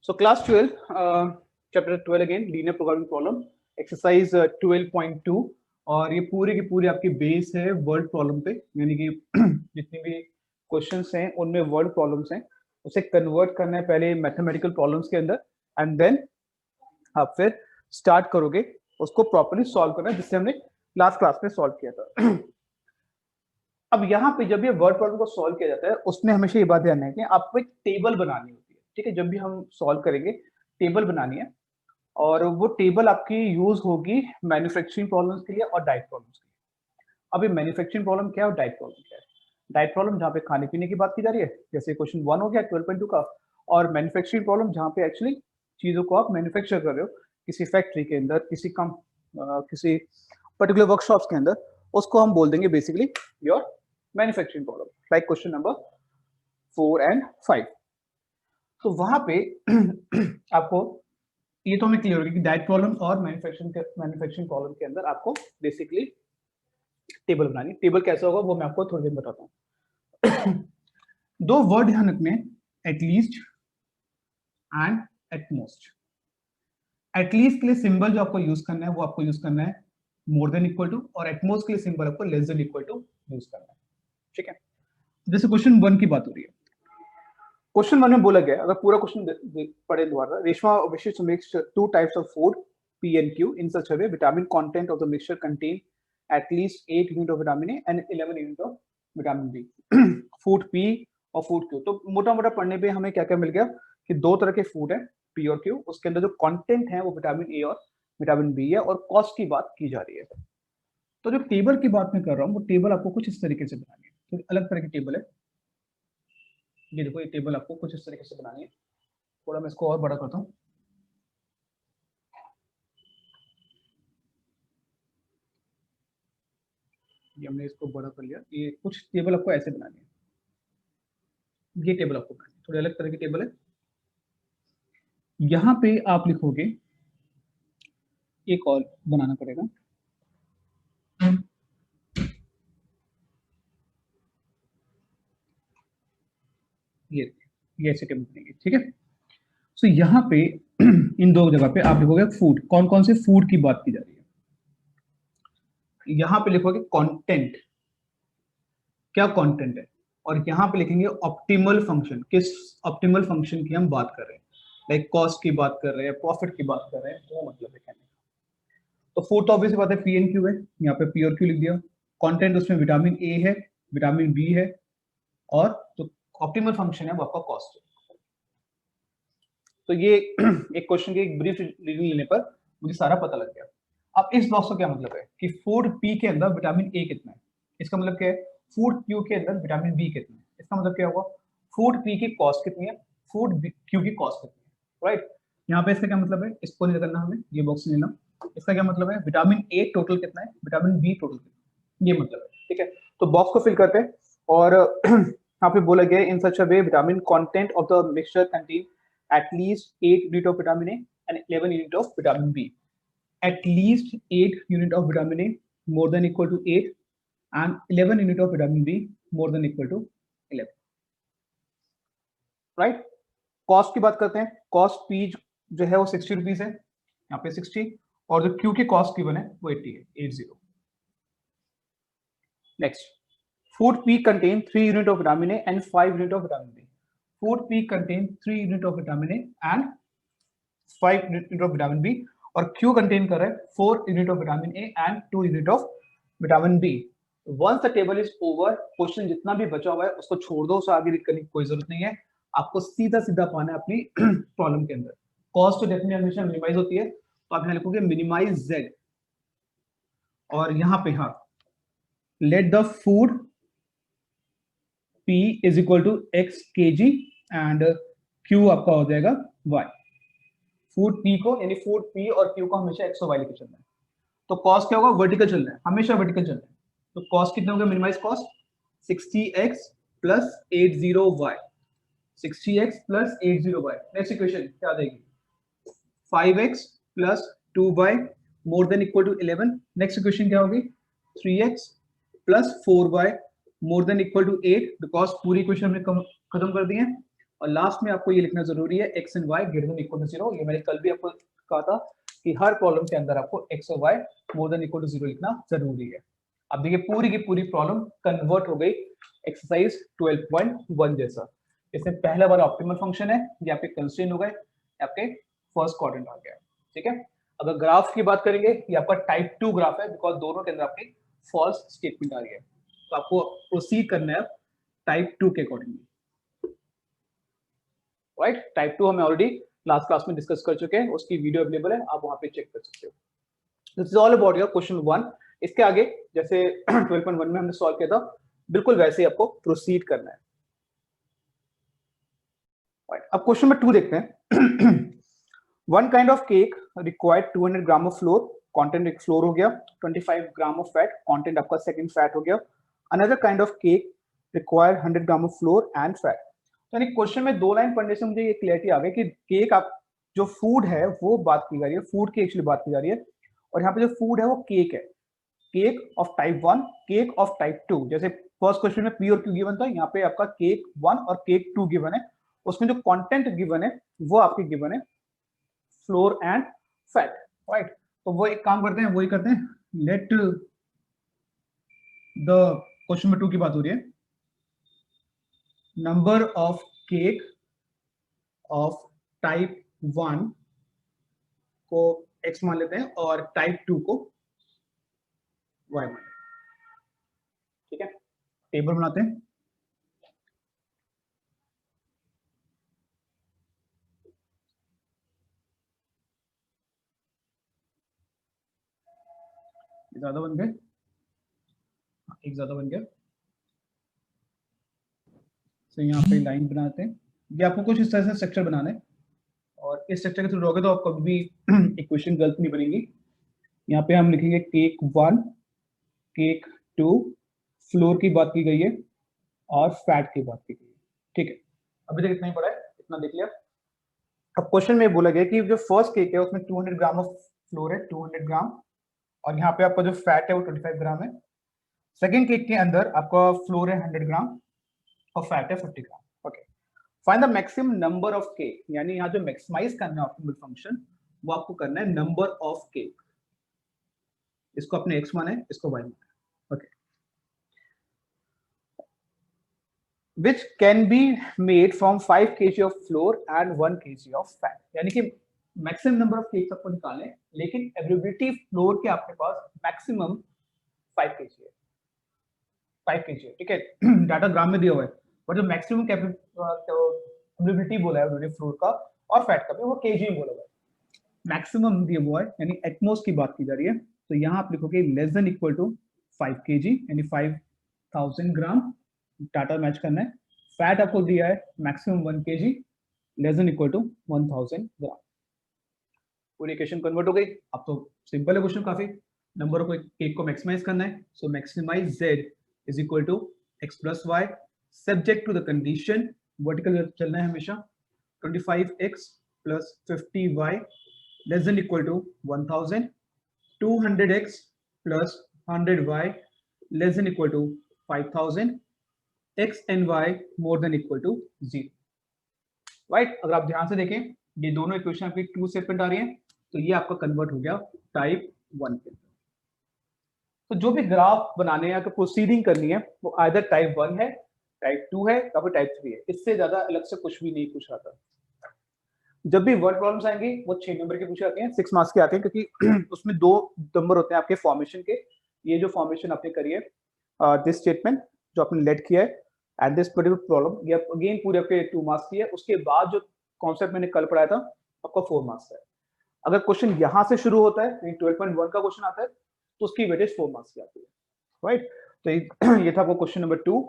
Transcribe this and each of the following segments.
So class 12, chapter 12 again, linear programming problem, exercise 12.2 और ये पूरी की पूरी आपकी बेस है वर्ड प्रॉब्लम पे, यानी कि जितनी भी क्वेश्चंस हैं उनमें वर्ड प्रॉब्लम्स हैं, उसे कन्वर्ट करना है पहले मैथमेटिकल प्रॉब्लम्स के अंदर एंड देन आप फिर स्टार्ट करोगे उसको प्रॉपर्ली सॉल्व करना, जिससे हमने क्लास में सॉल्व किया था। अब यहाँ पे जब ये वर्ड प्रॉब्लम को सॉल्व किया जाता है उसमें हमेशा ये बात ध्यान है कि आपको एक टेबल बनानी होती है, ठीक है। जब भी हम सॉल्व करेंगे टेबल बनानी है और वो टेबल आपकी यूज होगी मैन्युफैक्चरिंग प्रॉब्लम्स के लिए और डाइट प्रॉब्लम्स के लिए। अब ये मैन्युफैक्चरिंग प्रॉब्लम क्या है और डाइट प्रॉब्लम क्या है? डाइट प्रॉब्लम जहाँ पे खाने पीने की बात की जा रही है, जैसे क्वेश्चन 1 हो गया 12.2 का, और मैन्युफैक्चरिंग प्रॉब्लम जहाँ पे एक्चुअली चीजों को आप मैन्युफैक्चर कर रहे हो किसी फैक्ट्री के अंदर, किसी पर्टिकुलर वर्कशॉप्स के अंदर, उसको हम बोल देंगे basically your manufacturing problem, like question number 4 and 5। तो वहां पे आपको ये तो हमें क्लियर हो गया कि डाइट प्रॉब्लम और मैन्युफैक्चरिंग प्रॉब्लम के अंदर आपको बेसिकली टेबल बनानी। टेबल कैसा होगा वो मैं आपको थोड़ी देर बताता हूँ। दो वर्ड ध्यान रखने, एटलीस्ट एंड एटमोस्ट। एटलीस्ट के लिए सिंबल जो आपको यूज करना है वो आपको यूज करना है मोर देन इक्वल टू, और एटमोस्ट के लिए सिंबल आपको less than equal to use करना है, ठीक है। जैसे क्वेश्चन 1 की बात हो रही है, क्वेश्चन 1 में बोला गया, अगर पूरा क्वेश्चन पढ़े दोबारा, Reshma wishes to mix two types of food P and Q in such a way vitamin content of the mixture contain at least 8 unit of vitamin A and 11 unit of vitamin B। Food P और food Q, तो मोटा मोटा पढ़ने पे हमें क्या क्या मिल गया कि दो तरह के फूड है P और Q, उसके अंदर जो कंटेंट है वो विटामिन A और विटामिन B है, और कॉस्ट की बात की जा रही है। तो जो टेबल की बात मैं कर रहा हूँ वो टेबल आपको कुछ इस तरीके से बनानी है, तो अलग तरह की टेबल है। ये देखो, ये टेबल आपको कुछ इस तरीके से बनानी है। थोड़ा मैं इसको और बड़ा करता हूँ। ये हमने इसको बड़ा कर लिया। ये कुछ टेबल आपको ऐसे बनानी है, ये टेबल आपको बनानी है, थोड़ी अलग तरह की टेबल है। यहाँ पे आप लिखोगे, एक और बनाना पड़ेगा, ये ऐसे टेबल बनेंगे, ठीक है। सो यहाँ पे इन दो जगह पे आप लिखोगे फूड, कौन कौन से फूड की बात की जा रही है। यहाँ पे लिखोगे कंटेंट, क्या कंटेंट है, और यहाँ पे लिखेंगे ऑप्टिमल फंक्शन, किस ऑप्टिमल फंक्शन की हम बात कर रहे हैं, लाइक कॉस्ट की बात कर रहे हैं, प्रॉफिट की बात कर रहे हैं, वो मतलब है कहने का। तो फूड तो ऑब्वियसली बात है पी एंड क्यू है, यहाँ पे पी और क्यू लिख दिया। कंटेंट उसमें विटामिन ए है, विटामिन बी है, और जो ऑप्टिमल फंक्शन है वो आपका कॉस्ट है। तो ये एक क्वेश्चन की एक ब्रीफ रीडिंग लेने पर मुझे सारा पता लग गया। अब इस बॉक्स का क्या मतलब है कि फूड पी के अंदर विटामिन ए कितना है, इसका मतलब क्या है, फूड क्यू के अंदर विटामिन बी कितना है, इसका मतलब क्या होगा, फूड पी की कॉस्ट कितनी है, फूड क्यू की कॉस्ट कितनी है, राइट। यहाँ पे इसका क्या मतलब है, इसको नहीं करना हमें, ये बॉक्स नहीं लेना। इसका क्या मतलब है, विटामिन ए टोटल कितना है, विटामिन बी टोटल कितना है, ये मतलब है, ठीक है। तो बॉक्स को फिल करते हैं, और यहाँ पे बोला गया in such a way vitamin content of the mixture contain at least 8 unit of vitamin A and 11 unit of vitamin B. At least 8 unit of vitamin A more than equal to 8 and 11 unit of vitamin B more than equal to 11. Right? Cost की बात करते हैं। Cost P जो है वो 60 rupees है, यहाँ पे 60, और जो Q की कॉस्ट गिवन है वो 80 है, 80। Next, food P contain 3 unit of vitamin A and 5 unit of vitamin B. Food P contain 3 unit of vitamin A and 5 unit of vitamin B, और Q contain कर रहा है 4 unit of vitamin A and 2 unit of vitamin B। Once the table is over, question जितना भी बचा हुआ है उसको छोड़ दो, उसे आगे करने की कोई जरूरत नहीं है, आपको सीधा सीधा पाना है अपनी प्रॉब्लम के अंदर। कॉस्ट तो डेफिनेटली हमेशा मिनिमाइज होती है, तो आप यहाँ लिखोगे मिनिमाइज Z, और यहाँ पे हाँ, let the food P is equal to X kg and Q आपका हो जाएगा Y। फूड P को, यानी फूड P और Q को हमेशा X और Y लेके चलना है। तो कॉस्ट क्या होगा, वर्टिकल चलना है, हमेशा वर्टिकल चलना है। तो कॉस्ट कितना होगा, minimize cost 60x plus 80y, 60x plus 80y। Next equation क्या आ जाएगी, 5x plus 2y more than equal to 11। Next equation क्या होगी, 3x plus 4y more than equal to 8, because पूरी इक्वेशन हमने खत्म कर दी है। और लास्ट में आपको ये लिखना जरूरी है x and y greater than equal to 0। ये मैंने कल भी आपको कहा था कि हर प्रॉब्लम के अंदर आपको x और y more than equal to 0 लिखना जरूरी है। अब देखिए पूरी की पूरी प्रॉब्लम कन्वर्ट हो गई एक्सरसाइज 12.1 जैसा। इसमें पहला वाला ऑप्टिमल फंक्शन है, ये आपके कंस्ट्रेंट हो गए, आपके फर्स्ट क्वाड्रेंट आ गया। ठीक है, अगर ग्राफ की बात करेंगे ये आपका टाइप 2 ग्राफ है, बिकॉज दोनों के अंदर आपकी फॉल्स स्टेटमेंट आ रही है। तो आपको प्रोसीड करना है टाइप 2 के अकॉर्डिंगली। राइट, टाइप 2 हमें ऑलरेडी लास्ट क्लास में डिस्कस कर चुके हैं, उसकी वीडियो अवेलेबल है, आप वहां पे चेक कर सकते हो। This is all about your question 1। इसके आगे जैसे 12.1 में हमने सॉल्व किया था, बिल्कुल वैसे ही आपको प्रोसीड करना है। right, अब क्वेश्चन नंबर 2 देखते हैं। One kind of cake required 200 gram of floor, content एक फ्लोर हो गया, 25 ग्राम ऑफ फैट, कंटेंट आपका सेकंड फैट हो गया। Another kind of cake require 100 gram of floor and fat. तो यानी क्वेश्चन में 2 लाइन पढ़ने से मुझे ये क्लियरिटी आ गई कि केक आप जो फूड है वो बात की जा रही है, फूड की एक्चुअली बात की जा रही है, और यहाँ पे जो फूड है वो केक है, cake of type 1, cake of type 2। जैसे फर्स्ट क्वेश्चन में पी और क्यू गिवन था, यहाँ पे आपका केक 1 और केक 2 गिवन है, उसमें जो कंटेंट गिवन है वो आपके गिवन है फ्लोर एंड फैट। राइट, तो वो एक काम करते हैं, वही करते हैं, लेट द क्वेश्चन नंबर 2 की बात हो रही है, number of cake of type 1 को x मान लेते हैं और टाइप 2 को y मान लेते हैं। ठीक है, टेबल बनाते हैं। ज्यादा बन गए, एक ज्यादा बन गया, तो यहाँ पे लाइन बनाते हैं। ये आपको कुछ इस तरह से स्ट्रक्चर बनाना है, और इस स्ट्रक्चर के थ्रू रहोगे तो आपको कभी भी इक्वेशन गलत नहीं बनेगी। यहाँ पे हम लिखेंगे केक 1, केक 2, फ्लोर की बात की गई है और फैट की बात की गई है। ठीक है, अभी तक इतना ही पड़ा है, इतना देख लिया। अब क्वेश्चन में बोला गया कि जो फर्स्ट केक है उसमें 200 ग्राम ऑफ फ्लोर है, 200 ग्राम, और यहाँ पे आपका जो फैट है वो 25 ग्राम है। सेकेंड केक के अंदर आपका फ्लोर है 100 ग्राम और फैट है 50 gram. Okay, find the maximum number of cake, यानी यहाँ जो मैक्सिमाइज करना है ऑप्टिमल फंक्शन वो आपको करना है नंबर ऑफ केक। इसको अपने x माना है, इसको y माना है। Okay, which can be made from 5 kg of flour and 1 kg of fat। यानी कि मैक्सिमम नंबर ऑफ केक्स आपको निकालने हैं, लेकिन अवेलेबिलिटी फ्लोर के आपके पास मैक्सिमम 5 kg है, 5 kg है। ठीक है, डाटा ग्राम में दिया हुआ है, और जो मैक्सिमम अवेलेबिलिटी बोला है उन्होंने फ्लोर का और फैट का भी, वो केजी में बोला हुआ है। मैक्सिमम दिया हुआ है यानी एटमोस्ट की बात की जा रही है, तो यहाँ आप लिखोगे less than equal to 5 kg यानी 5000 ग्राम, डाटा मैच करना है। फैट आपको दिया है maximum 1 kg, less than equal to 1000 gram. पूरी इक्वेशन कन्वर्ट हो गई। अब तो सिंपल है क्वेश्चन काफी, नंबर ऑफ केक को मैक्सिमाइज करना है, so maximise z is equal to x plus y subject to the condition, vertical चलना है हमेशा, 25x plus 50y less than equal to 1000, 200x plus 100y less than equal to 5000, x and y more than equal to 0। Right, अगर आप ध्यान से देखें ये दोनों इक्वेशन आपकी 2 स्टेटमेंट आ रही हैं, तो ये आपका कन्वर्ट हो गया टाइप 1 के। तो जो भी ग्राफ बनाने हैं, अगर प्रोसीडिंग करनी है वो आइदर टाइप 1 है, टाइप 2 है या फिर टाइप 3 है, इससे ज्यादा अलग से कुछ भी नहीं पूछ रहा था। जब भी वर्ड प्रॉब्लम्स आएंगी वो 6 नंबर के पूछे जाते हैं, 6 मार्क्स के आते हैं, क्योंकि उसमें 2 नंबर होते हैं आपके फॉर्मेशन के। ये जो फॉर्मेशन आपने करी है, दिस स्टेटमेंट जो आपने लेट किया है एंड दिस पर्टिकुलर प्रॉब्लम, ये अगेन पूरे आपके 2 मार्क्स की है। उसके बाद जो कॉन्सेप्ट मैंने कल पढ़ाया था आपका 4 मार्क्स का है। अगर क्वेश्चन यहाँ से शुरू होता है, 12.1 का क्वेश्चन आता है, तो उसकी वेटेज 4 मार्क्स की आती है। राइट, तो ये था आपको question number 2।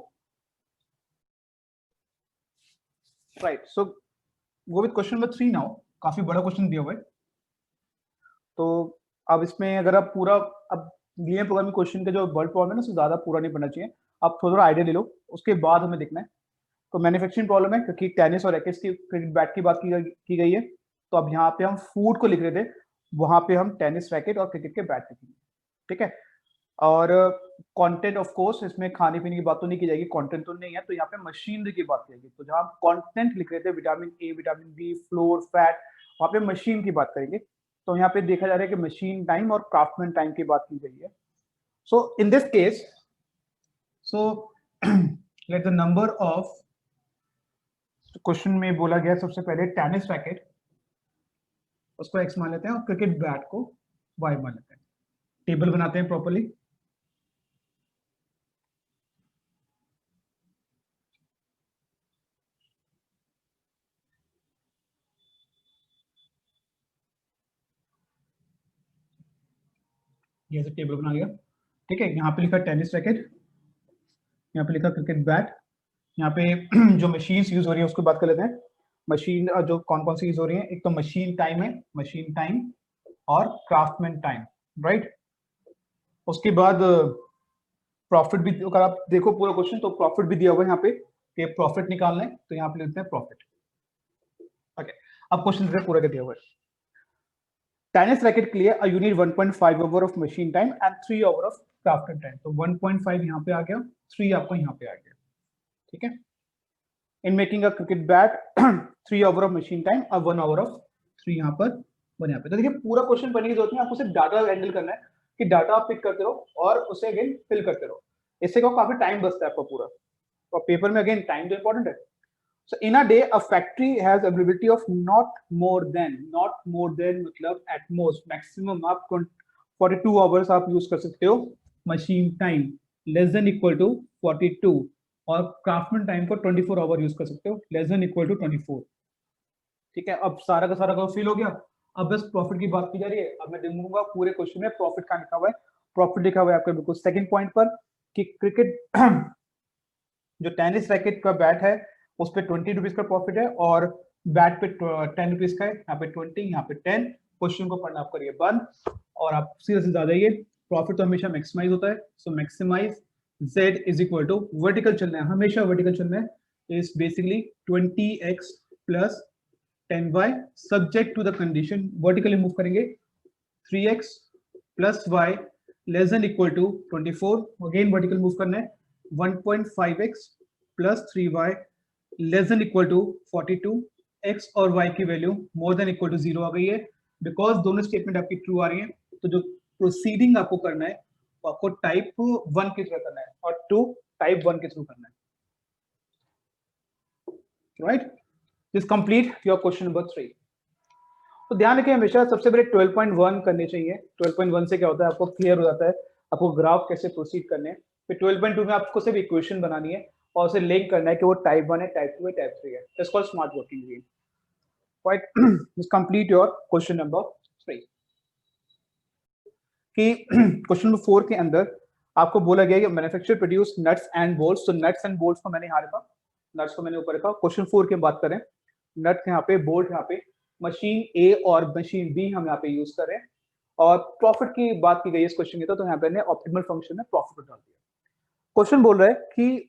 Right, so go with question number 3 now. काफी बड़ा क्वेश्चन दिया हुआ है, तो अब इसमें अगर आप पूरा, अब लीनियर प्रोग्रामिंग क्वेश्चन का जो वर्ड प्रॉब्लम है ना, उससे ज्यादा पूरा नहीं पढ़ना चाहिए, आप थोड़ा आइडिया ले लो, उसके बाद हमें देखना है। तो मैन्युफैक्चरिंग प्रॉब्लम है, क्योंकि टेनिस और रैकेट्स की क्रिकेट बैट की बात की गई है, तो अब यहाँ पे हम फूड को लिख रहे थे, वहां पे हम टेनिस रैकेट और क्रिकेट के बैट लिखेंगे। ठीक है, और कंटेंट ऑफ कोर्स इसमें खाने पीने की बात तो नहीं की जाएगी, कंटेंट तो नहीं है, तो यहाँ पे मशीनरी की बात करेंगे। तो जहाँ हम कंटेंट लिख रहे थे vitamin A, vitamin B, flour, fat, वहाँ पे मशीन की बात करेंगे। तो यहाँ पे देखा जा रहा है कि मशीन टाइम और क्राफ्टमैन टाइम की बात की गई है। So in this case, so let the number of, question में बोला गया सबसे पहले टेनिस रैकेट, उसको एक्स मान लेते हैं और क्रिकेट बैट को वाई मान लेते हैं। टेबल बनाते हैं प्रॉपर्ली। ये टेबल बना गया, ठीक है। यहाँ पे लिखा टेनिस रैकेट, यहाँ पे लिखा क्रिकेट बैट, यहाँ पे जो मशीन्स यूज हो रही है उसकी बात कर लेते हैं। मशीन जो कौन कौन सी यूज हो रही है, एक तो मशीन टाइम है, मशीन टाइम और क्राफ्टमैन टाइम, राइट। उसके बाद प्रॉफिट भी, अगर आप देखो पूरा क्वेश्चन तो प्रॉफिट भी दिया हुआ है यहाँ पे कि प्रॉफिट निकालना है, तो यहाँ पे लिखते हैं प्रॉफिट। ओके, अब क्वेश्चन पूरा कर दिया हुआ है। टेनिस रैकेट के लिए you need 1.5 hour of machine time and 3 hour of craftsman time. तो 1.5 यहाँ पे आ गया, 3 आपको यहाँ पे आ गया, ठीक है। In making a cricket bat 3 hour of machine time और 1 आवर ऑफ 3 यहाँ पर, 1 यहाँ पे। तो देखिए पूरा क्वेश्चन बनने की जरूरत नहीं, आपको सिर्फ डाटा हैंडल करना है कि डाटा आप पिक करते रहो और उसे अगेन फिल करते रहो। इससे क्या काफी टाइम बचता है आपका पूरा, और पेपर में अगेन टाइम तो इंपॉर्टेंट है। So in a day, a factory has availability of not more than मतलब at most maximum आप 42 hours आप यूज कर सकते हो machine time, less than equal to 42, और क्राफ्टमैन टाइम को 24 आवर यूज कर सकते हो, लेस देन इक्वल टू 24, ठीक है। अब सारा का सारा फिल हो गया। अब बस प्रॉफिट की बात की जा रही है। अब मैं देखूंगा पूरे क्वेश्चन में प्रॉफिट का लिखा हुआ है, प्रॉफिट लिखा हुआ है आपके बिल्कुल सेकंड पॉइंट पर कि क्रिकेट जो टेनिस रैकेट का बैट है उस पर 20 रुपीज का प्रॉफिट है और बैट पे 10 रुपीज का है, यहाँ पे 20, यहाँ पे 10। क्वेश्चन को पढ़ना आप करिए बंद और आप सीधे से ज्यादा, ये प्रॉफिट तो हमेशा मैक्सिमाइज होता है। So maximise z is equal to vertical चलना है, हमेशा वर्टिकल चलना है, is basically 20x plus 10y subject to the condition, vertically move करेंगे 3x plus y less than equal to 24, again vertical move करना है 1.5x plus 3y less than equal to 42, x और y की value more than equal to 0 आ गई है, because दोनों statement आपकी ट्रू आ रही है। तो जो प्रोसीडिंग आपको करना है वो आपको टाइप 1 के थ्रू करना है और 2 टाइप 1 के थ्रू करना है, right. This complete your question number 3। तो ध्यान रखिए हमेशा सबसे पहले 12.1 करने चाहिए। 12.1 से क्या होता है, आपको क्लियर हो जाता है आपको ग्राफ कैसे प्रोसीड करने हैं। फिर 12.2 में आपको सिर्फ इक्वेशन बनानी है और उसे लिंक करना है कि वो टाइप 1 है, टाइप 2 है, टाइप 3 है। It's called smart working game, right. This complete your question number 3। कि क्वेश्चन नंबर 4 के अंदर आपको बोला गया कि manufacture produce nuts and bolts. तो नट्स एंड बोल्ट्स को मैंने यहाँ रखा, नट्स को मैंने ऊपर रखा। क्वेश्चन 4 की बात करें, नट यहाँ पे, बोल्ट यहाँ पे, मशीन ए और मशीन बी हम यहाँ पे यूज कर रहे हैं। और प्रॉफिट की बात की गई इस क्वेश्चन की, तो यहाँ पे हमने ऑप्टिमल फंक्शन में प्रॉफिट डाल दिया। क्वेश्चन बोल रहा है कि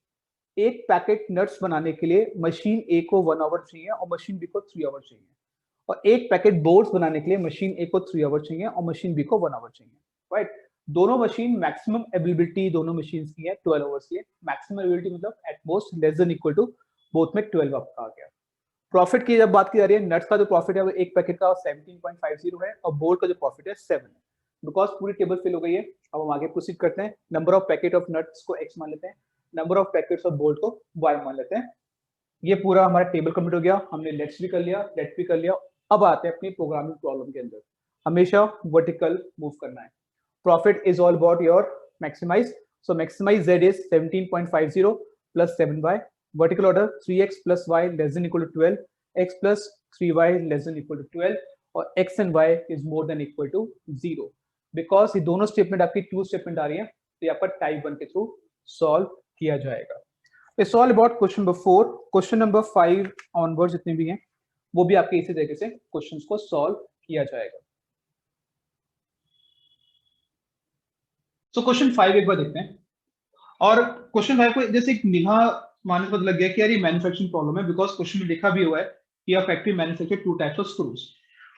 एक पैकेट नट्स बनाने के लिए मशीन ए को 1 आवर चाहिए और मशीन बी को 3 आवर चाहिए, और एक पैकेट बोल्ट्स बनाने के लिए मशीन ए को 3 आवर चाहिए और मशीन बी को 1 आवर चाहिए, राइट। दोनों मशीन मैक्सिमम एबिलिटी दोनों मशीन की है 12 आवर्स की है। मैक्सिमम एबिलिटी मतलब at most less than equal to, both में 12 आपका आ गया। प्रॉफिट की जब बात की जा रही है, नट्स का जो प्रॉफिट है वो एक पैकेट का 17.50 है और बोल्ट का जो प्रॉफिट है 7 है। बिकॉज पूरी टेबल फिल हो गई है, अब हम आगे प्रोसीड करते हैं। Number of packet of nuts को x मान लेते हैं, number of packets of bolt को y मान लेते हैं। ये पूरा हमारा टेबल कंप्लीट हो गया, हमने लेट्स भी कर लिया, लेट भी कर लिया। अब आते हैं अपनी प्रोग्रामिंग प्रॉब्लम के अंदर। हमेशा वर्टिकल मूव करना है। Profit is all about your maximise. So maximise z is 17.50 plus 7y, vertical order 3x plus y less than equal to 12, x plus 3y less than equal to 12, और x and y is more than equal to 0। Because ये दोनों statement आपकी two statement आ रही है, तो यहाँ पर type 1 के थ्रू सॉल्व किया जाएगा। It's all about question number 4। Question number 5 onward जितने भी हैं वो भी आपके इसी तरीके से क्वेश्चंस को सॉल्व किया जाएगा। सो क्वेश्चन 5 एक बार देखते हैं। और क्वेश्चन 5 को जैसे एक निगाह मानने को लग गया कि यार ये मैन्युफैक्चरिंग प्रॉब्लम है, बिकॉज क्वेश्चन में लिखा भी हुआ है कि a factory manufacture 2 types of screws.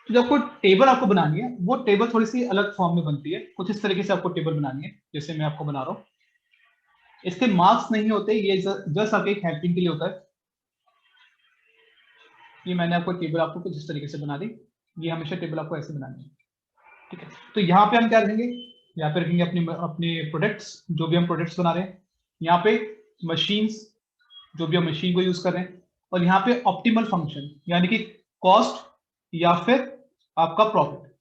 तो जब कोई टेबल आपको बनानी है, वो टेबल थोड़ी सी अलग फॉर्म में बनती है, कुछ इस तरीके से आपको टेबल बनानी है जैसे मैं आपको बना रहा हूँ। इसके मार्क्स नहीं होते, ये जस्ट आपके एक हेल्पिंग के लिए होता है। ये मैंने आपको टेबल आपको कुछ इस तरीके से बना दी, ये हमेशा टेबल आपको ऐसे बनानी है, ठीक है। तो यहाँ पे हम क्या रखेंगे, यहाँ पे रखेंगे अपने अपने प्रोडक्ट्स, जो भी हम प्रोडक्ट्स बना रहे हैं, यहाँ पे मशीन्स, जो भी हम मशीन को यूज कर रहे हैं, और यहाँ पे ऑप्टिमल फंक्शन यानी कि कॉस्ट या फिर आपका प्रॉफिट,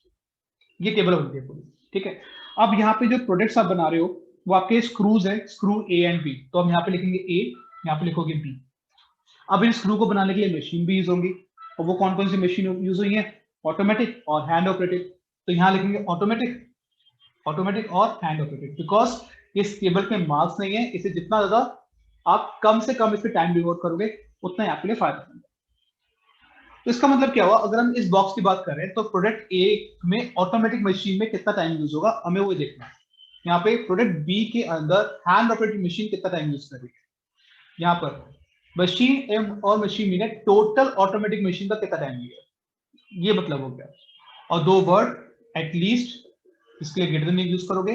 ये टेबल बनती है पूरी, ठीक है। अब यहाँ पे जो प्रोडक्ट्स आप बना रहे हो वो आपके स्क्रूज है, स्क्रू ए एंड बी, तो हम यहाँ पे लिखेंगे ए, यहाँ पे लिखोगे बी। अब इन स्क्रू को बनाने के लिए मशीन भी यूज होंगी, और वो कौन कौन सी मशीन यूज हुई है, ऑटोमेटिक और हैंड ऑपरेटेड। तो यहाँ लिखेंगे ऑटोमेटिक, ऑटोमेटिक और हैंड ऑपरेटेड, बिकॉज इस टेबल के मार्क्स नहीं है, इसे जितना ज्यादा आप कम से कम इस पे टाइम डिवोट करोगे उतना ही आपके लिए फायदा। तो इसका मतलब क्या हुआ, अगर हम इस बॉक्स की बात करें तो प्रोडक्ट ए में ऑटोमेटिक मशीन में कितना टाइम यूज होगा हमें वो देखना है। यहाँ पे प्रोडक्ट बी के अंदर हैंड ऑपरेटेड मशीन कितना टाइम यूज करेगी, यहाँ पर मशीन एम और मशीन बी ने टोटल ऑटोमेटिक मशीन का कितना टाइम लिया, ये मतलब हो गया। और दो वर्ड, एटलीस्ट इसके लिए ग्रेटर देन यूज करोगे,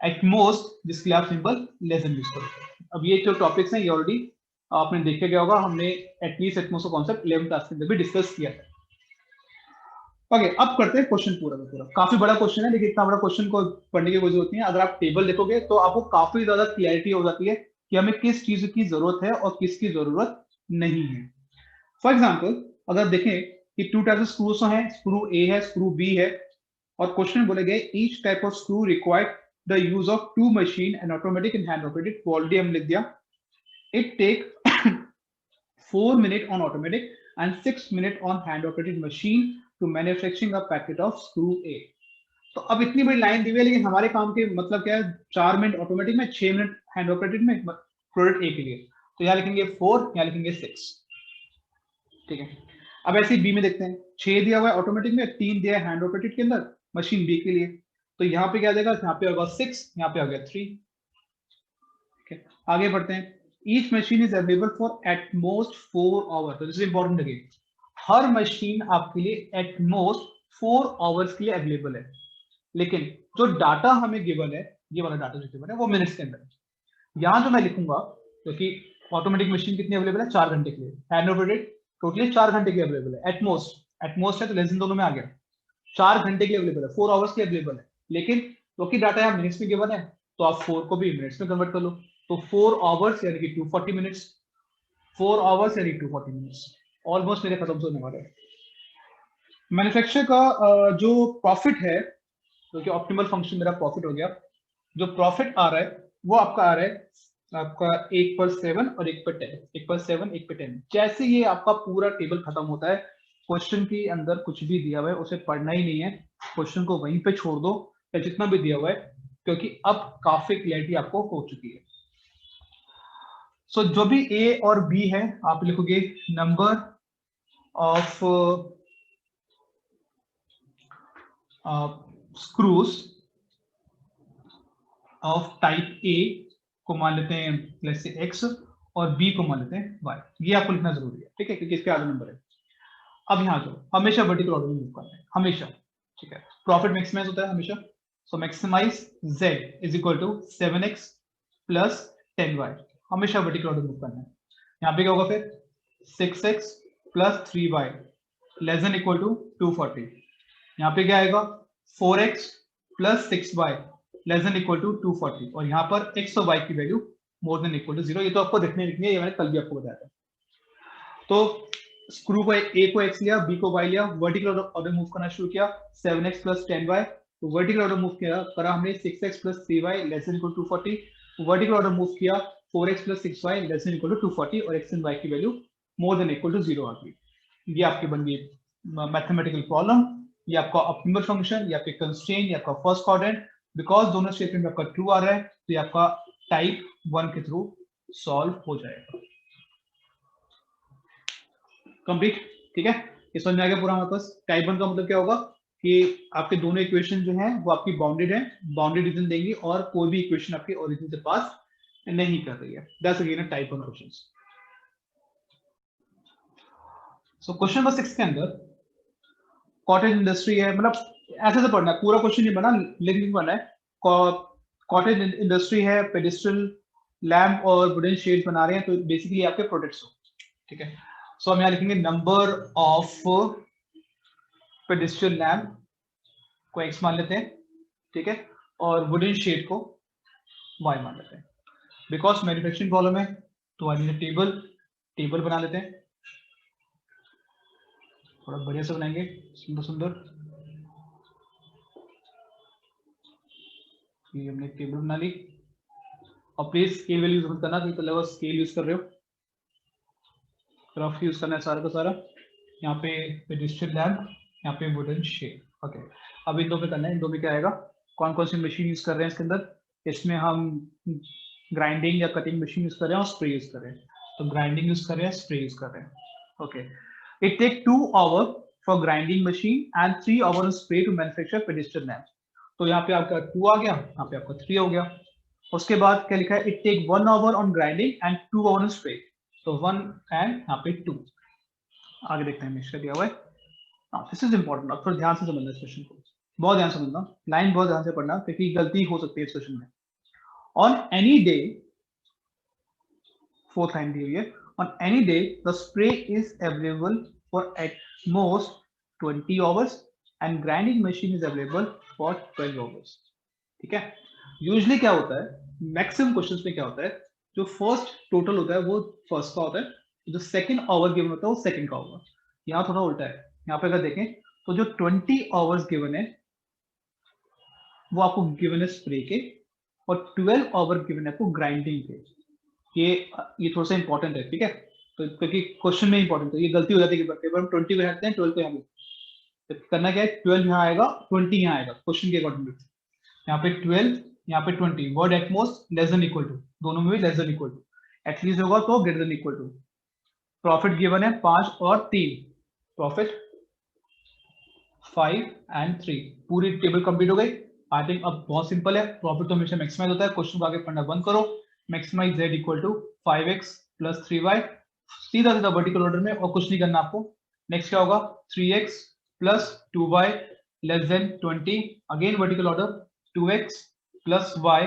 एटमोस्ट जिसके लिए आप सिंपल लेस देन यूज करोगे। अब ये जो टॉपिक्स हैं ये ऑलरेडी आपने देखे गया होगा, हमने एटलीस्ट एटमोस्ट का कॉन्सेप्ट 11th क्लास के अंदर भी डिस्कस किया है। ओके, अब करते हैं क्वेश्चन पूरा का पूरा। काफी बड़ा क्वेश्चन है, लेकिन इतना बड़ा क्वेश्चन को पढ़ने की कोई जरूरत नहीं है। अगर आप टेबल देखोगे तो आपको काफी ज्यादा क्लियरिटी हो जाती है कि हमें किस चीज की जरूरत है और किसकी जरूरत नहीं है। फॉर एग्जाम्पल अगर देखें कि टू टाइप्स ऑफ स्क्रूज हैं, स्क्रू ए है, स्क्रू बी है, और क्वेश्चन बोले गए each type of screw required the use of two machine and automatic and hand operated. Already हम लिख दिया, it take 4 minutes on automatic and 6 minutes on hand operated machine to manufacturing a packet of screw A। तो अब इतनी बड़ी line दी हुई है, लेकिन हमारे काम के मतलब क्या है, 4 मिनट ऑटोमेटिक में, 6 मिनट हैंड ऑपरेटेड में प्रोडक्ट ए के लिए। तो यहाँ लिखेंगे 4, यहाँ लिखेंगे 6, ठीक है। अब ऐसे बी में देखते हैं, 6 दिया हुआ है ऑटोमेटिक में, 3 दिया है हैंड ऑपरेटेड के अंदर मशीन बी के लिए। तो यहाँ पे क्या देगा, यहाँ पे होगा 6, यहाँ पे आ गया 3, ठीक है। आगे बढ़ते हैं, each machine is available for at most 4 hours. तो दिस इज इंपॉर्टेंट अगेन, हर मशीन आपके लिए एट मोस्ट 4 आवर्स के लिए अवेलेबल है, लेकिन जो डाटा हमें गिवन है, ये वाला डाटा जो गिवन है वो मिनट्स के अंदर है। यहां जो मैं लिखूंगा, क्योंकि ऑटोमेटिक मशीन कितनी अवेलेबल है, 4 घंटे के लिए, हैंड ऑपरेटेड टोटली 4 घंटे के लिए अवेलेबल है, एटमोस्ट है तो लेस देन दोनों में आ गया, 4 घंटे के लिए अवेलेबल है, 4 आवर्स के लिए अवेलेबल है, लेकिन क्योंकि डाटा यहाँ मिनट्स में गिवन है तो आप 4 को भी मिनट्स में कन्वर्ट कर लो। तो 4 आवर्स यानी कि 240 मिनट्स, 4 आवर्स यानी 240 मिनट्स, ऑलमोस्ट मेरे खत्म होने वाले हैं। मैन्युफैक्चर का जो प्रॉफिट है, क्योंकि ऑप्टिमल फंक्शन मेरा प्रॉफिट हो गया, जो प्रॉफिट आ रहा है वो आपका आ रहा है आपका 1/7 और 1/10, 1/7 1/10। जैसे ये आपका पूरा टेबल खत्म होता है, क्वेश्चन के अंदर कुछ भी दिया हुआ है उसे पढ़ना ही नहीं है, क्वेश्चन को वहीं पे छोड़ दो या जितना भी दिया हुआ है, क्योंकि अब काफी क्लियरिटी आपको हो चुकी है। सो जो भी ए और बी है आप लिखोगे number of screws of type A को मान लेते हैं लेट्स से एक्स, और बी को मान लेते हैं वाई। ये आपको लिखना जरूरी है, ठीक है, क्योंकि इसके आगे नंबर है। अब यहाँ जो हमेशा वर्टिकल ऑर्डर में मूव करना है, हमेशा, ठीक है। प्रॉफिट मैक्सिमाइज होता है हमेशा, so maximise z is equal to 7x plus 10y, हमेशा वर्टिकल ऑर्डर मूव करना है। यहाँ पे क्या होगा फिर 6x plus 3y less than equal to 240। यहाँ पे क्या आएगा 4x plus 6y less than equal to 240, और यहाँ पर x और y की value more than equal to 0। ये तो आपको देखने लिखनी है, ये मैंने कल भी आपको बताया था। तो स्क्रू को ए को x लिया, बी को y लिया, वर्टिकल ऑर्डर मूव करना शुरू किया, 7x प्लस 10y। तो वर्टिकल ऑर्डर मूव किया करा हमने 6x plus 3y less than equal to 240, vertical order move किया 4x plus 6y less than equal to 240, और x एंड y की value more than equal to 0 आ गई। ये आपकी बन गई मैथमेटिकल प्रॉब्लम, ये आपका ऑप्टिमल फंक्शन, ये आपके कंस्ट्रेंट, ये आपका फर्स्ट क्वाड्रेंट। बिकॉज दोनों स्टेटमेंट में आपका ट्रू आ रहा है तो ये आपका टाइप 1 के थ्रू सॉल्व हो जाएगा। कंप्लीट, ठीक है, ये समझ में आ गया पूरा हमारे पास। टाइप 1 का मतलब क्या होगा कि आपके दोनों इक्वेशन जो हैं वो आपकी बाउंडेड है, बाउंडेड रीजन देंगी, और कोई भी इक्वेशन आपकी ओरिजिन से पास नहीं कर रही है। That's again a type 1 questions. So question number 6 के अंदर कॉटेज इंडस्ट्री है, मतलब ऐसे से पढ़ना है, पूरा क्वेश्चन नहीं बना, लिंक बनना है। कॉटेज इंडस्ट्री है, पेडिस्ट्रल लैम्प और वुडन शेड बना रहे हैं, तो बेसिकली आपके प्रोडक्ट्स हो, ठीक है। सो हम यहाँ लिखेंगे नंबर ऑफ पेडिस्ट्रल लैम्प को x मान लेते हैं, ठीक है, और वुडन शेड को y मान लेते हैं। बिकॉज मैन्युफैक्चरिंग प्रॉब्लम है तो आई नीड टेबल बना लेते हैं, थोड़ा बढ़िया से बनाएंगे, सुंदर सुंदर। ये हमने टेबल बना ली, और प्लीज स्केल वैल्यू यूज मत करना, क्योंकि पहले स्केल यूज कर रहे हो, रफ यूज करना है सारा का सारा। यहाँ पे पेडिस्ट्रल लैम्प, यहाँ पे वुडन शेड, ओके। अब इन दो पे करना है, इन दो में क्या आएगा, कौन कौन सी मशीन यूज कर रहे हैं इसके अंदर, इसमें हम ग्राइंडिंग या कटिंग मशीन यूज कर रहे हैं और स्प्रे यूज कर रहे हैं, तो ग्राइंडिंग यूज कर रहे हैं, स्प्रे यूज कर रहे हैं, okay. It take 2 hour for grinding machine and 3 hour spray to manufacture pedestal lamp. तो यहाँ पे आपका 2 आ गया, यहाँ पे आपका 3 हो गया। उसके बाद क्या लिखा है, it take 1 hour on grinding and 2 hour on spray, तो 1 एंड यहाँ पे 2। आगे देखते हैं मिक्सचर दिया हुआ है। दिस इज इंपॉर्टेंट, अब थोड़ा ध्यान से समझना इस क्वेश्चन को, बहुत ध्यान से समझना, लाइन बहुत ध्यान से पढ़ना, क्योंकि गलती हो सकती है इस क्वेश्चन में। On any day, fourth line दी हुई है, on any day the spray is available for at most 20 hours and grinding machine is available for 12 hours, ठीक है। यूजुअली क्या होता है, मैक्सिमम क्वेश्चंस में क्या होता है, जो फर्स्ट टोटल होता है वो फर्स्ट का होता है, जो सेकंड आवर गिवन होता है वो सेकंड का होगा। यहाँ थोड़ा उल्टा है, यहाँ पे अगर देखें तो जो 20 आवर्स गिवन है वो आपको गिवन है स्प्रे के, और 12 आवर गिवन है आपको ग्राइंडिंग के। ये थोड़ा सा इंपॉर्टेंट है, ठीक है, तो क्योंकि क्वेश्चन में इंपॉर्टेंट है, ये गलती हो जाती है कि हम 20 को रखते हैं, 12 को यहाँ पे करना क्या है, 12 यहाँ आएगा, 20 यहाँ आएगा, क्वेश्चन के अकॉर्डिंग। यहाँ पे 12, यहाँ पे 20, word at most less than equal to, दोनों में भी less than equal to, at least होगा तो greater than equal to. Profit given है 5 और 3, प्रॉफिट 5 एंड 3, पूरी टेबल कंप्लीट हो गई। आई थिंक अब बहुत सिंपल है, प्रॉफिट तो हमेशा मैक्सिमाइज होता है, क्वेश्चन को आगे पढ़ना बंद करो। Maximise z equal to 5x plus 3y, सीधा सीधा वर्टिकल ऑर्डर में, और कुछ नहीं करना आपको। नेक्स्ट क्या होगा, 3x plus 2y less than 20, again vertical order, 2x plus y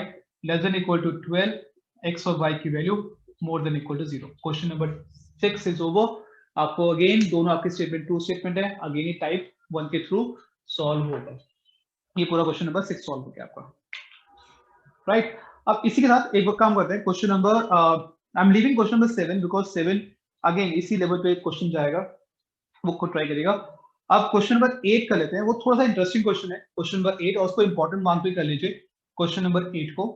less than equal to 12, x और y की value more than equal to 0। Question number 6 is over. आपको अगेन दोनों आपके स्टेटमेंट ट्रू स्टेटमेंट है, again ये type 1 के through solve होगा। ये पूरा क्वेश्चन नंबर 6 सॉल्व हो गया आपका, राइट। अब इसी के साथ एक काम करते हैं, question number I am leaving question number 7 because 7 again इसी लेवल पे क्वेश्चन जाएगा, वो खुद ट्राई करेगा। अब क्वेश्चन नंबर 8 कर लेते हैं, वो थोड़ा सा इंटरेस्टिंग क्वेश्चन है, क्वेश्चन नंबर 8, और उसको इंपॉर्टेंट मान के कर लीजिए क्वेश्चन नंबर 8 को।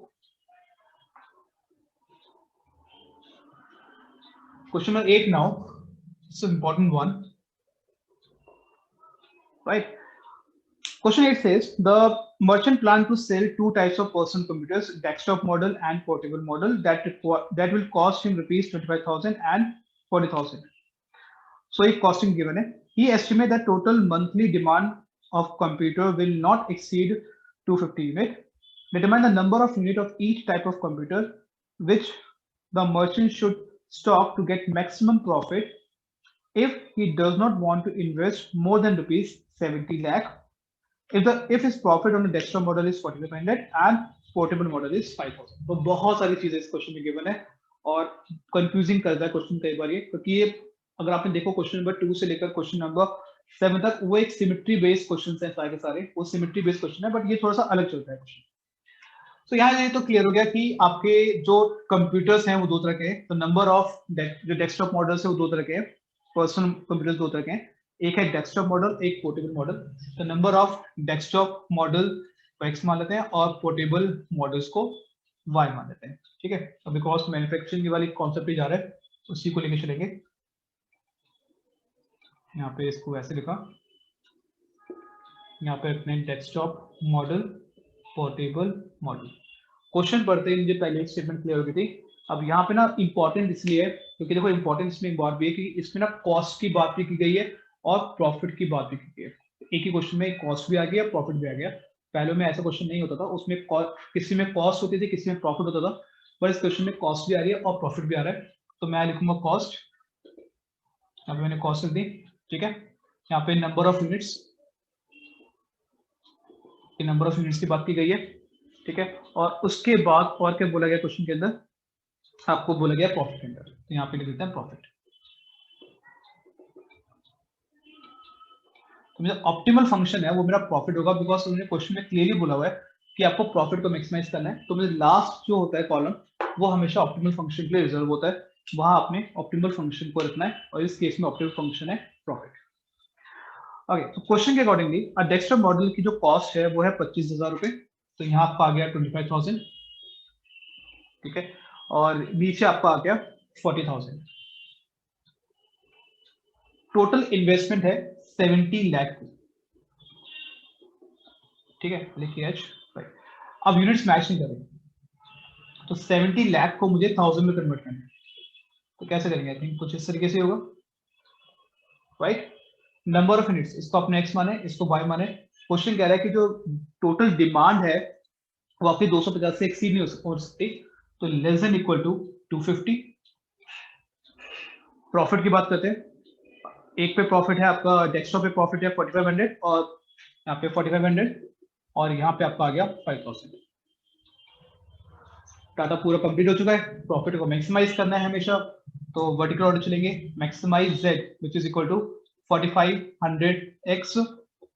Question number 8 now, it's important one, right. Question 8 says the merchant planned to sell 2 types of personal computers, desktop model and portable model, that will cost him rupees 25,000 and 40,000. So if costing given है, he estimate that total monthly demand of computer will not exceed 250 unit. Determine the number of unit of each type of computer which the merchant should stock to get maximum profit if he does not want to invest more than rupees 70 lakh. If his profit on the desktop model is 4500 and portable model is 5000. तो बहुत सारी चीजें इस question में given है, और confusing करता है क्वेश्चन कई बार ये, क्योंकि ये अगर आपने देखो क्वेश्चन नंबर 2 से लेकर क्वेश्चन नंबर 7 तक वो एक सिमेट्री बेस्ड क्वेश्चन है, सारे के सारे वो सिमेट्री बेस्ड क्वेश्चन है, बट ये थोड़ा सा अलग चलता है क्वेश्चन। तो यहाँ ये तो क्लियर हो गया कि आपके जो कंप्यूटर्स हैं वो दो तरह के हैं, तो नंबर ऑफ जो डेस्कटॉप मॉडल्स है वो दो तरह के हैं, पर्सनल कंप्यूटर्स दो तरह के हैं, एक है डेस्कटॉप मॉडल, एक पोर्टेबल मॉडल। तो नंबर ऑफ डेस्कटॉप मॉडल को x मान लेते हैं और पोर्टेबल मॉडल्स को y मान लेते हैं, ठीक है। तो बिकॉज मैन्युफैक्चरिंग वाली कॉन्सेप्ट ही जा रहा है, उसी को लेके चलेंगे। यहाँ पे इसको ऐसे लिखा, यहाँ पे अपने desktop model, portable model. Question पढ़ते ही मुझे पहले एक स्टेटमेंट क्लियर हो गई थी। अब यहाँ पे ना इंपॉर्टेंट इसलिए है क्योंकि देखो इंपॉर्टेंट इसमें एक बात भी है कि इसमें ना कॉस्ट की बात भी की गई है और प्रॉफिट की बात भी की गई है। एक ही क्वेश्चन में कॉस्ट भी आ गया, प्रॉफिट भी आ गया। पहले में ऐसा क्वेश्चन नहीं होता था, उसमें किसी में कॉस्ट होती थी, किसी में प्रॉफिट होता था, पर इस क्वेश्चन में कॉस्ट भी आ रही है और प्रॉफिट भी आ रहा है। तो मैं लिखूंगा कॉस्ट, यहाँ पे मैंने कॉस्ट लिख दी, ठीक है। यहाँ पे नंबर ऑफ यूनिट्स, कि नंबर ऑफ यूनिट्स की बात की गई है, ठीक है। और उसके बाद और क्या बोला गया क्वेश्चन के अंदर, आपको बोला गया प्रॉफिट के अंदर, तो यहाँ पे लिख देते हैं प्रॉफिट। तो मेरा ऑप्टिमल फंक्शन है वो मेरा प्रॉफिट होगा, बिकॉज उन्होंने क्वेश्चन में क्लियरली बोला हुआ है कि आपको प्रॉफिट को मैक्सिमाइज करना है। तो मेरे लास्ट जो होता है कॉलम वो हमेशा ऑप्टिमल फंक्शन के लिए रिजर्व होता है, वहां आपने ऑप्टिमल फंक्शन को रखना है, और इस केस में ऑप्टिमल फंक्शन है प्रॉफिट। ओके, तो क्वेश्चन के अकॉर्डिंगली डेक्स्टर मॉडल की जो कॉस्ट है वो है 25,000 रुपए, तो यहाँ आपका आ गया 25,000, ठीक है। और नीचे आपका आ गया 40,000। टोटल इन्वेस्टमेंट है 70 लाख, ठीक है, लिखिए एच। राइट, अब यूनिट्स मैच नहीं करेंगे, तो 70 लाख को मुझे 1000 में कन्वर्ट करना है, तो कैसे करेंगे? आई थिंक कुछ इस तरीके से होगा, राइट। नंबर ऑफ यूनिट्स, इसको अपने एक्स माने, इसको वाई माने। क्वेश्चन कह रहा है कि जो टोटल डिमांड है वो आपकी 250 से एक्सीड नहीं हो सकती, तो less than equal to 250। Profit की बात करते हैं, एक पे प्रॉफिट है आपका, डेस्कटॉप पे प्रॉफिट है 4500, और यहाँ पे 4500, और यहाँ पे आपका आ गया 5000। डाटा पूरा कंप्लीट हो चुका है, प्रॉफिट को मैक्सिमाइज करना है हमेशा, तो वर्टिकल ऑर्डर चलेंगे, maximise z which is equal to 4500 x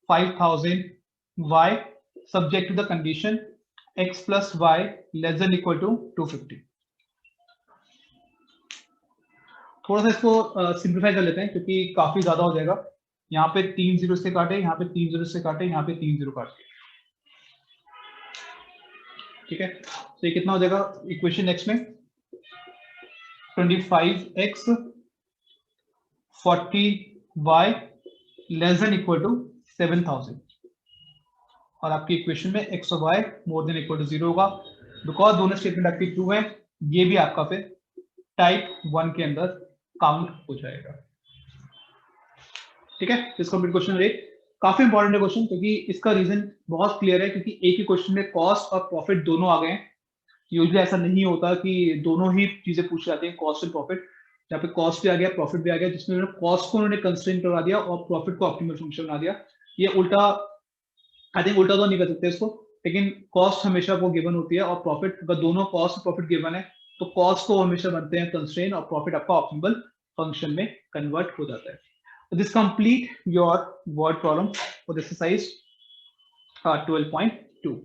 5000 y subject to the condition x plus y less than equal to 250। थोड़ा सा इसको सिंप्लीफाई कर लेते हैं क्योंकि काफी ज्यादा हो जाएगा। यहाँ पे 3 जीरो से काटे, यहाँ पे 3 जीरो से काटे, यहाँ पे 3 जीरो काटे, ठीक है। तो ये कितना हो जाएगा इक्वेशन नेक्स्ट में, 25x 40y less than equal to 7000, और आपकी इक्वेशन में x और y more than equal to 0 होगा, बिकॉज दोनों स्टेटमेंट आपकी ट्रू है। ये भी आपका फिर टाइप 1 के अंदर काउंट हो जाएगा, ठीक है। इसको क्वेश्चन रेट काफी इंपॉर्टेंट है क्वेश्चन, क्योंकि इसका रीजन बहुत क्लियर है, क्योंकि एक ही क्वेश्चन में कॉस्ट और प्रॉफिट दोनों आ गए हैं। यूजुअली ऐसा नहीं होता कि दोनों ही चीजें पूछ जाती हैं, कॉस्ट एंड प्रॉफिट। यहाँ पे कॉस्ट भी आ गया, प्रॉफिट भी आ गया, जिसमें कॉस्ट को उन्होंने कंस्ट्रेंट करवा दिया और प्रॉफिट को ऑप्टिमल फंक्शन बना दिया। ये उल्टा, आई थिंक उल्टा तो नहीं कर सकते इसको, लेकिन कॉस्ट हमेशा वो गिवन होती है, और प्रॉफिट, अगर दोनों कॉस्ट और प्रॉफिट गिवन है तो कॉस्ट को हमेशा बनते हैं कंस्ट्रेंट, और प्रॉफिट आपका ऑप्टिमल फंक्शन में कन्वर्ट हो जाता है। This complete your word problem for the exercise 12.2.